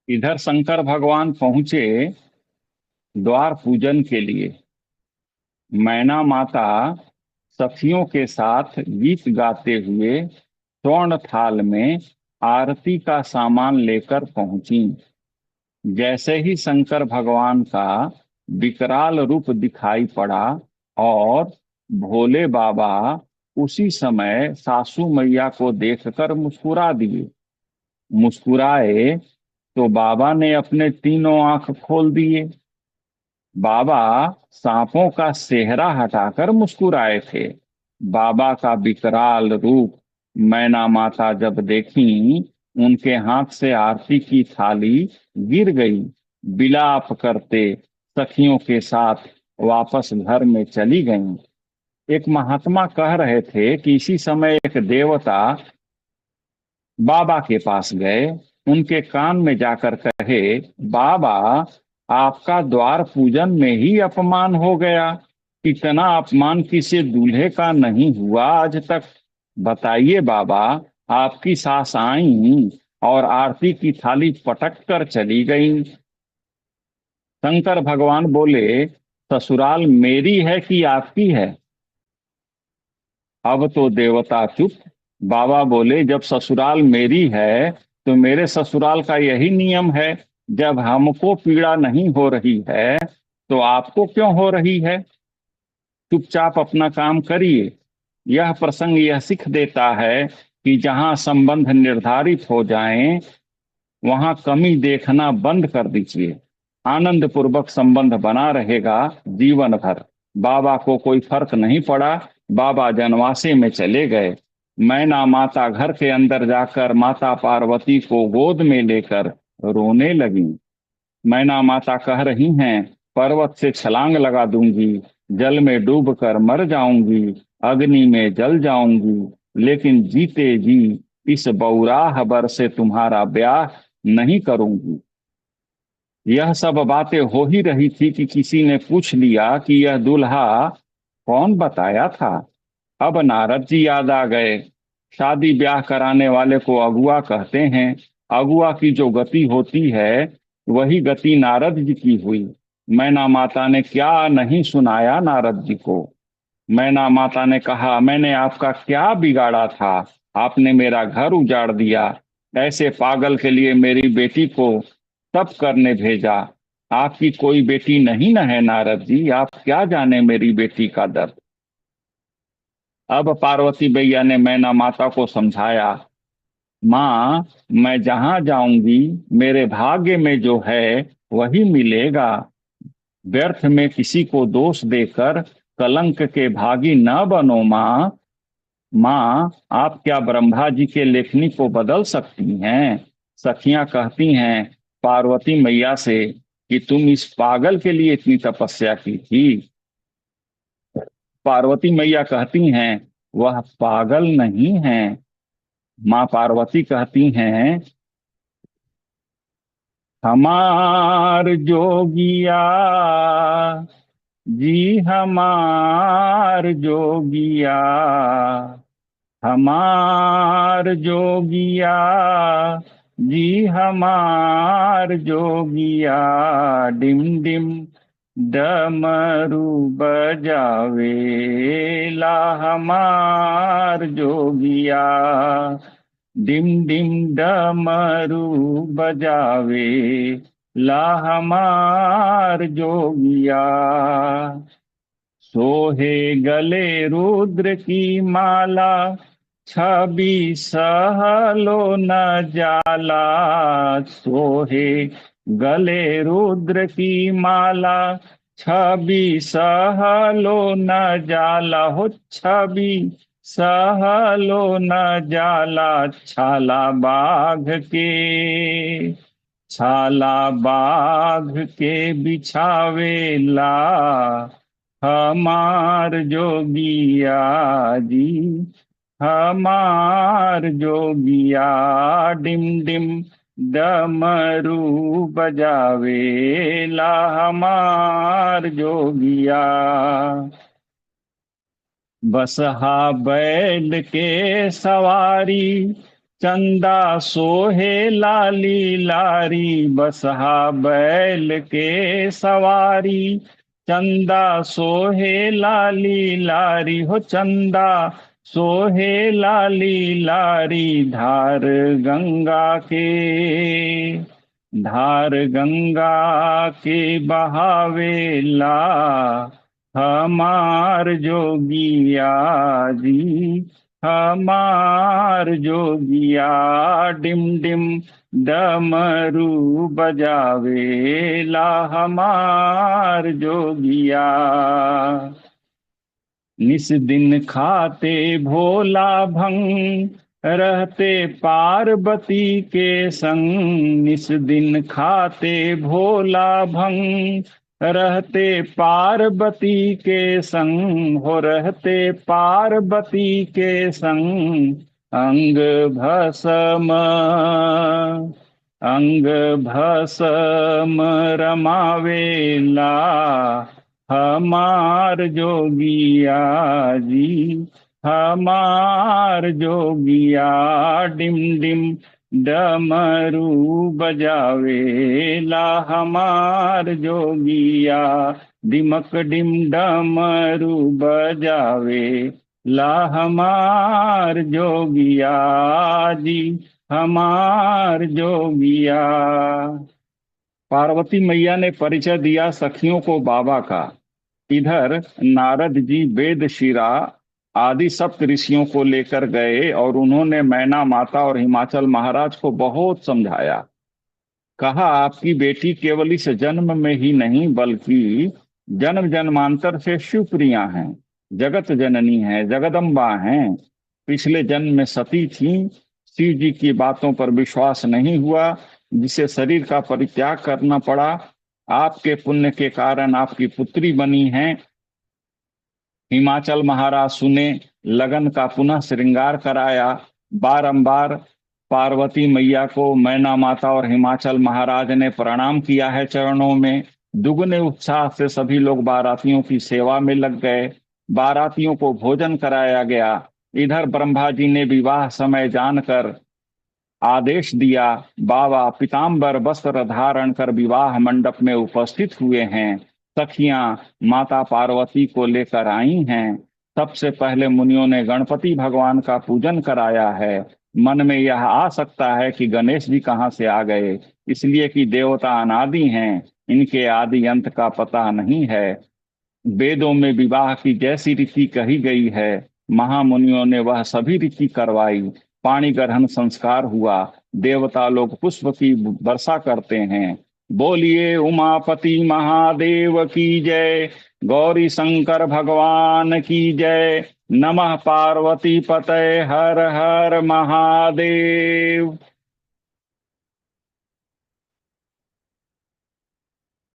इधर शंकर भगवान पहुंचे द्वार पूजन के लिए। मैना माता सखियों के साथ गीत गाते हुए स्वर्ण थाल में आरती का सामान लेकर पहुंची। जैसे ही शंकर भगवान का विकराल रूप दिखाई पड़ा और भोले बाबा उसी समय सासू मैया को देखकर मुस्कुरा दिए। मुस्कुराए तो बाबा ने अपने तीनों आंख खोल दिए। बाबा सांपों का सेहरा हटाकर मुस्कुराए थे। बाबा का विकराल रूप मैना माता जब देखी, उनके हाथ से आरती की थाली गिर गई। विलाप करते सखियों के साथ वापस घर में चली गईं। एक महात्मा कह रहे थे कि इसी समय एक देवता बाबा के पास गए। उनके कान में जाकर कहे, बाबा, आपका द्वार पूजन में ही अपमान हो गया। इतना अपमान किसी दूल्हे का नहीं हुआ आज तक। बताइए बाबा, आपकी सास आई और आरती की थाली पटक कर चली गई। शंकर भगवान बोले, ससुराल मेरी है कि आपकी है? अब तो देवता चुप। बाबा बोले, जब ससुराल मेरी है तो मेरे ससुराल का यही नियम है। जब हमको पीड़ा नहीं हो रही है तो आपको क्यों हो रही है? चुपचाप अपना काम करिए। यह प्रसंग यह सीख देता है कि जहां संबंध निर्धारित हो जाएं, वहां कमी देखना बंद कर दीजिए। आनंद पूर्वक संबंध बना रहेगा जीवन भर। बाबा को कोई फर्क नहीं पड़ा। बाबा जनवासे में चले गए। मैना माता घर के अंदर जाकर माता पार्वती को गोद में लेकर रोने लगी। मैना माता कह रही हैं, पर्वत से छलांग लगा दूंगी, जल में डूब कर मर जाऊंगी, अग्नि में जल जाऊंगी, लेकिन जीते जी इस बौराह वर से तुम्हारा ब्याह नहीं करूंगी। यह सब बातें हो ही रही थी कि किसी ने पूछ लिया कि यह दूल्हा कौन बताया था। अब नारद जी याद आ गए। शादी ब्याह कराने वाले को अगुआ कहते हैं। अगुआ की जो गति होती है, वही गति नारद जी की हुई। मैना माता ने क्या नहीं सुनाया नारद जी को। मैना माता ने कहा, मैंने आपका क्या बिगाड़ा था? आपने मेरा घर उजाड़ दिया। ऐसे पागल के लिए मेरी बेटी को तप करने भेजा। आपकी कोई बेटी नहीं न है नारद जी? आप क्या जाने मेरी बेटी का दर्द। अब पार्वती मैया ने मैना माता को समझाया, माँ, मैं जहां जाऊंगी मेरे भाग्य में जो है वही मिलेगा। व्यर्थ में किसी को दोष देकर कलंक के भागी न बनो माँ। माँ, आप क्या ब्रह्मा जी के लेखनी को बदल सकती हैं? सखियां कहती हैं पार्वती मैया से कि तुम इस पागल के लिए इतनी तपस्या की थी। पार्वती मैया कहती हैं, वह पागल नहीं है। माँ पार्वती कहती हैं, हमार जोगिया जी, हमार जोगिया, हमार जोगिया जी, हमार जोगिया, डिम डिम डमरू बजावेला हमार जोगिया। डिम डिम डमरू बजावे ला हमार जोगिया। सोहे गले रुद्र की माला, छवि सहलो न जाला। सोहे गले रुद्र की माला, छवि सहलो न जाला। हो छवि सहलो न जाला। छाला बाघ के, छाला बाघ के बिछावेला हमार जोगिया जी, हमार जोगिया। डिम डिम डमरू बजावेला हमार जोगिया। बसहा बैल के सवारी, चंदा सोहे लाली लारी बसहा बैल के सवारी। चंदा सोहे लाली लारी हो चंदा सोहे लाली लारी धार गंगा के बहावेला हमार जोगिया जी। हमार जोगिया डिम डिम डमरू बजावेला हमार जोगिया। निस दिन खाते भोला भंग रहते पार्वती के संग। निस दिन खाते भोला भंग रहते पार्वती के संग हो रहते पार्वती के संग। अंग भस्म अंग भस्म रमावेला हमार जोगिया जी। हमार जोगिया डिम डिम डमरू बजावेला हमार जोगिया। डिमक डिम डमरू बजावे ला हमार जोगिया जी। हमार जोगिया। पार्वती मैया ने परिचय दिया सखियों को बाबा का। इधर नारद जी वेद शिरा आदि सप्त ऋषियों को लेकर गए और उन्होंने मैना माता और हिमाचल महाराज को बहुत समझाया। कहा आपकी बेटी केवल इस जन्म में ही नहीं बल्कि जन्म जन्मांतर से शिवप्रिया हैं, जगत जननी हैं, जगदम्बा हैं। पिछले जन्म में सती थी, शिव जी की बातों पर विश्वास नहीं हुआ, जिसे शरीर का परित्याग करना पड़ा। आपके पुण्य के कारण आपकी पुत्री बनी हैं। हिमाचल महाराज सुने, लगन का पुनः श्रृंगार कराया। बारंबार पार्वती मैया को मैना माता और हिमाचल महाराज ने प्रणाम किया है चरणों में। दुगने उत्साह से सभी लोग बारातियों की सेवा में लग गए। बारातियों को भोजन कराया गया। इधर ब्रह्मा जी ने विवाह समय जानकर आदेश दिया। बाबा पीताम्बर वस्त्र धारण कर विवाह मंडप में उपस्थित हुए हैं। सखियां माता पार्वती को लेकर आई हैं। सबसे पहले मुनियों ने गणपति भगवान का पूजन कराया है। मन में यह आ सकता है कि गणेश जी कहाँ से आ गए, इसलिए कि देवता अनादि हैं, इनके आदि अंत का पता नहीं है। वेदों में विवाह की जैसी रीति कही गई है, महामुनियों ने वह सभी रीति करवाई। पाणी ग्रहण संस्कार हुआ। देवता लोग पुष्प की वर्षा करते हैं। बोलिए उमापति महादेव की जय। गौरी शंकर भगवान की जय। नमः पार्वती पतये हर हर महादेव।